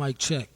Mic check.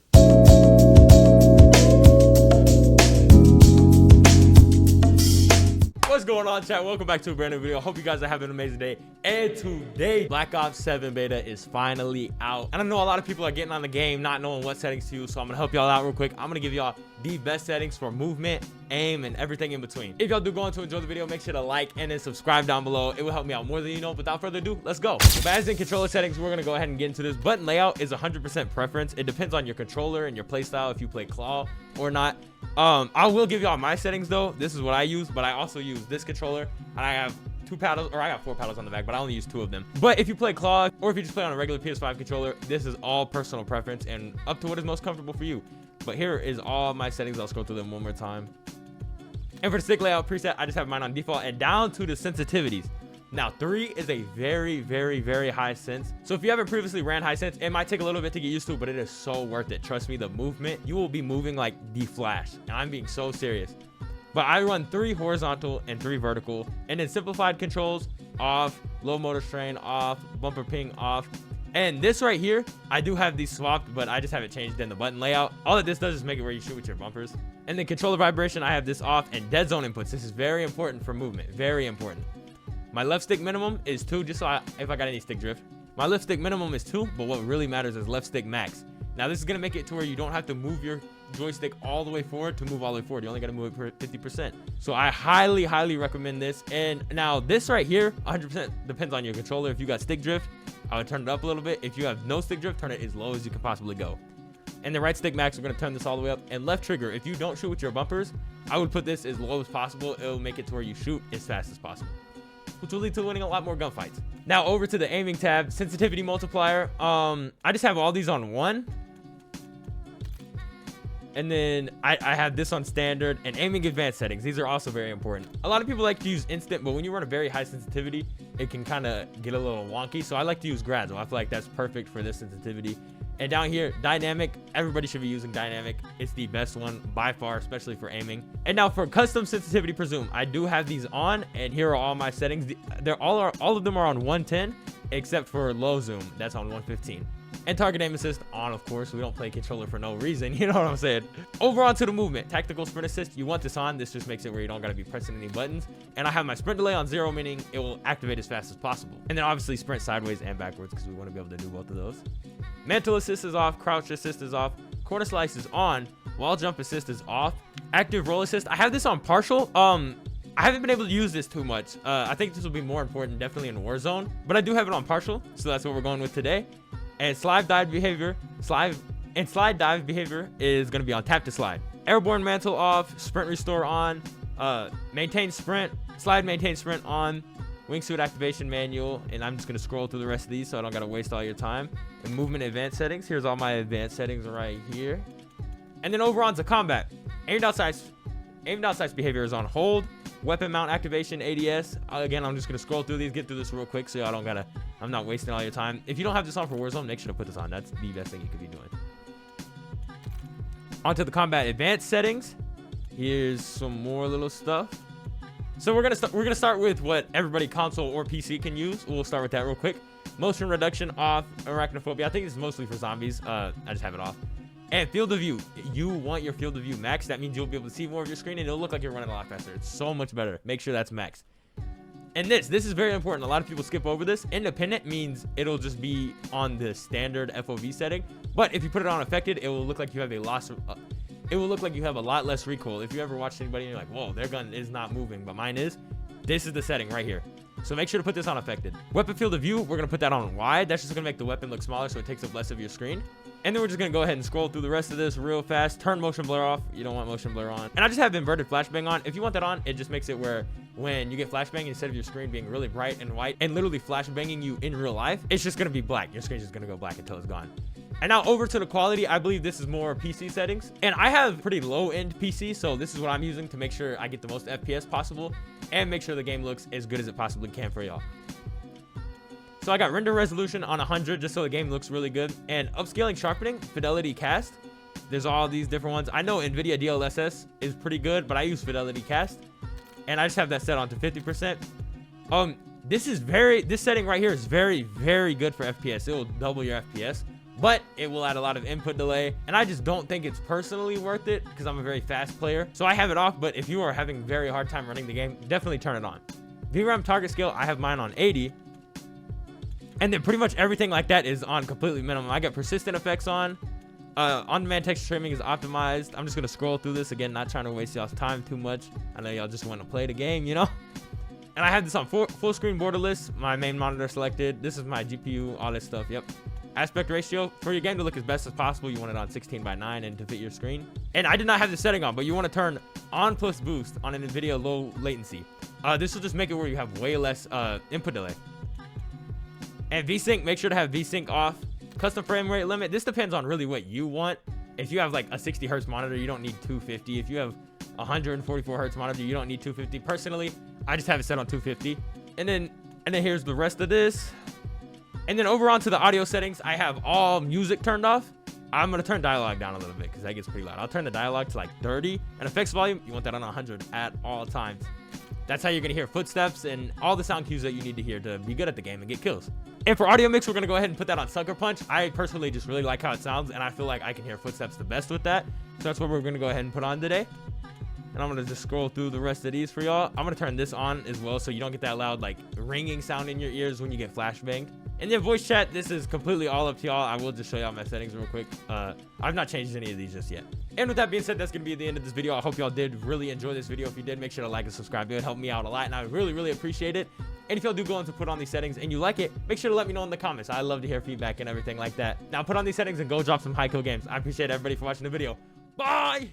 What's going on, chat? Welcome back to a brand new video. Hope you guys are having an amazing day. And today, Black Ops 7 beta is finally out. And I know a lot of people are getting on the game not knowing what settings to use, so I'm gonna help y'all out real quick. I'm gonna give y'all the best settings for movement, aim, and everything in between. If y'all do go on to enjoy the video, make sure to like and then subscribe down below. It will help me out more than you know. Without further ado, let's go. But as in controller settings, we're gonna go ahead and get into this. Button layout is 100% preference. It depends on your controller and your playstyle, if you play claw or not. I will give y'all my settings though. This is what I use, but I also use this controller, and I have two paddles, or I got 4 paddles on the back, but I only use 2 of them. But if you play claw, or if you just play on a regular PS5 controller, this is all personal preference and up to what is most comfortable for you. But here is all my settings. I'll scroll through them one more time. And for the stick layout preset, I just have mine on default, and down to the sensitivities. Now 3 is a very high sense, so if you haven't previously ran high sense, it might take a little bit to get used to, but it is so worth it. Trust me, the movement, you will be moving like the Flash, and I'm being so serious. But I run 3 horizontal and 3 vertical, and then simplified controls off, low motor strain off, bumper ping off. And this right here, I do have these swapped, but I just have it changed in the button layout. All that this does is make it where you shoot with your bumpers. And then controller vibration, I have this off, and dead zone inputs. This is very important for movement, very important. My left stick minimum is 2, just so if I got any stick drift. My left stick minimum is 2, but what really matters is left stick max. Now this is gonna make it to where you don't have to move your joystick all the way forward to move all the way forward. You only gotta move it for 50%. So I highly recommend this. And now this right here, 100% depends on your controller. If you got stick drift, I would turn it up a little bit. If you have no stick drift, turn it as low as you can possibly go. And the right stick max, we're gonna turn this all the way up. And left trigger, if you don't shoot with your bumpers, I would put this as low as possible. It'll make it to where you shoot as fast as possible, which will lead to winning a lot more gunfights. Now over to the aiming tab, sensitivity multiplier. I just have all these on 1. And then I have this on standard, and aiming advanced settings. These are also very important. A lot of people like to use instant, but when you run a very high sensitivity, it can kind of get a little wonky. So I like to use gradual. I feel like that's perfect for this sensitivity. And down here, dynamic. Everybody should be using dynamic. It's the best one by far, especially for aiming. And now for custom sensitivity presume, I do have these on, and here are all my settings. All of them are on 110, except for low zoom. That's on 115. And target aim assist on, of course. We don't play controller for no reason. You know what I'm saying? Over onto the movement. Tactical sprint assist. You want this on. This just makes it where you don't got to be pressing any buttons. And I have my sprint delay on 0, meaning it will activate as fast as possible. And then obviously sprint sideways and backwards, because we want to be able to do both of those. Mantle assist is off. Crouch assist is off. Corner slice is on. Wall jump assist is off. Active roll assist. I have this on partial. I haven't been able to use this too much. I think this will be more important definitely in Warzone, but I do have it on partial, so that's what we're going with today. And slide dive behavior is going to be on tap to slide. Airborne mantle off, sprint restore on, maintain sprint, slide maintain sprint on, wingsuit activation manual. And I'm just going to scroll through the rest of these so I don't got to waste all your time. And movement advanced settings. Here's all my advanced settings right here. And then over on to combat. Aimed out sights behavior is on hold. Weapon mount activation, ADS. Again, I'm just gonna scroll through these, get through this real quick, so I'm not wasting all your time. If you don't have this on for Warzone, make sure to put this on. That's the best thing you could be doing. Onto the combat advanced settings. Here's some more little stuff. So we're gonna start with what everybody console or PC can use. We'll start with that real quick. Motion reduction off. Arachnophobia. I think this is mostly for zombies. I just have it off. And field of view, you want your field of view max. That means you'll be able to see more of your screen, and it'll look like you're running a lot faster. It's so much better. Make sure that's max. And this is very important. A lot of people skip over this. Independent means it'll just be on the standard FOV setting. But if you put it on affected, it will look like you have a loss. It will look like you have a lot less recoil. If you ever watched anybody and you're like, whoa, their gun is not moving, but mine is. This is the setting right here. So make sure to put this on affected. Weapon field of view, we're gonna put that on wide. That's just gonna make the weapon look smaller, so it takes up less of your screen. And then we're just gonna go ahead and scroll through the rest of this real fast. Turn motion blur off. You don't want motion blur on. And I just have inverted flashbang on. If you want that on, it just makes it where when you get flashbang, instead of your screen being really bright and white and literally flashbanging you in real life, it's just gonna be black. Your screen's just gonna go black until it's gone. And now over to the quality. I believe this is more PC settings, and I have pretty low end PC, so this is what I'm using to make sure I get the most FPS possible and make sure the game looks as good as it possibly can for y'all. So I got render resolution on 100 just so the game looks really good, and upscaling sharpening, fidelity cast. There's all these different ones. I know nvidia DLSS is pretty good, but I use fidelity cast, and I just have that set on to 50%. This setting right here is very good for FPS. It will double your FPS. but it will add a lot of input delay, and I just don't think it's personally worth it because I'm a very fast player. So I have it off, but if you are having a very hard time running the game, definitely turn it on. VRAM target scale, I have mine on 80. And then pretty much everything like that is on completely minimum. I got persistent effects on. On-demand text streaming is optimized. I'm just going to scroll through this again, not trying to waste y'all's time too much. I know y'all just want to play the game, you know? And I have this on full screen borderless. My main monitor selected. This is my GPU, all this stuff. Yep. Aspect ratio, for your game to look as best as possible, you want it on 16:9 and to fit your screen. And I did not have this setting on, but you want to turn on plus boost on an nvidia low latency. This will just make it where you have way less input delay. And VSync, make sure to have VSync off. Custom frame rate limit, this depends on really what you want. If you have like a 60 hertz monitor, you don't need 250. If you have 144 hertz monitor, you don't need 250. Personally, I just have it set on 250. And then here's the rest of this. And then over onto the audio settings, I have all music turned off. I'm gonna turn dialogue down a little bit because that gets pretty loud. I'll turn the dialogue to like 30. And effects volume, you want that on 100 at all times. That's how you're gonna hear footsteps and all the sound cues that you need to hear to be good at the game and get kills. And for audio mix, we're gonna go ahead and put that on Sucker Punch. I personally just really like how it sounds, and I feel like I can hear footsteps the best with that. So that's what we're gonna go ahead and put on today. And I'm gonna just scroll through the rest of these for y'all. I'm gonna turn this on as well so you don't get that loud like ringing sound in your ears when you get flashbanged. And then voice chat, this is completely all up to y'all. I will just show y'all my settings real quick. I've not changed any of these just yet. And with that being said, that's gonna be the end of this video. I hope y'all did really enjoy this video. If you did, make sure to like and subscribe. It would help me out a lot, and I really appreciate it. And if y'all do go on to put on these settings and you like it, make sure to let me know in the comments. I love to hear feedback and everything like that. Now put on these settings and go drop some high kill games. I appreciate everybody for watching the video. Bye.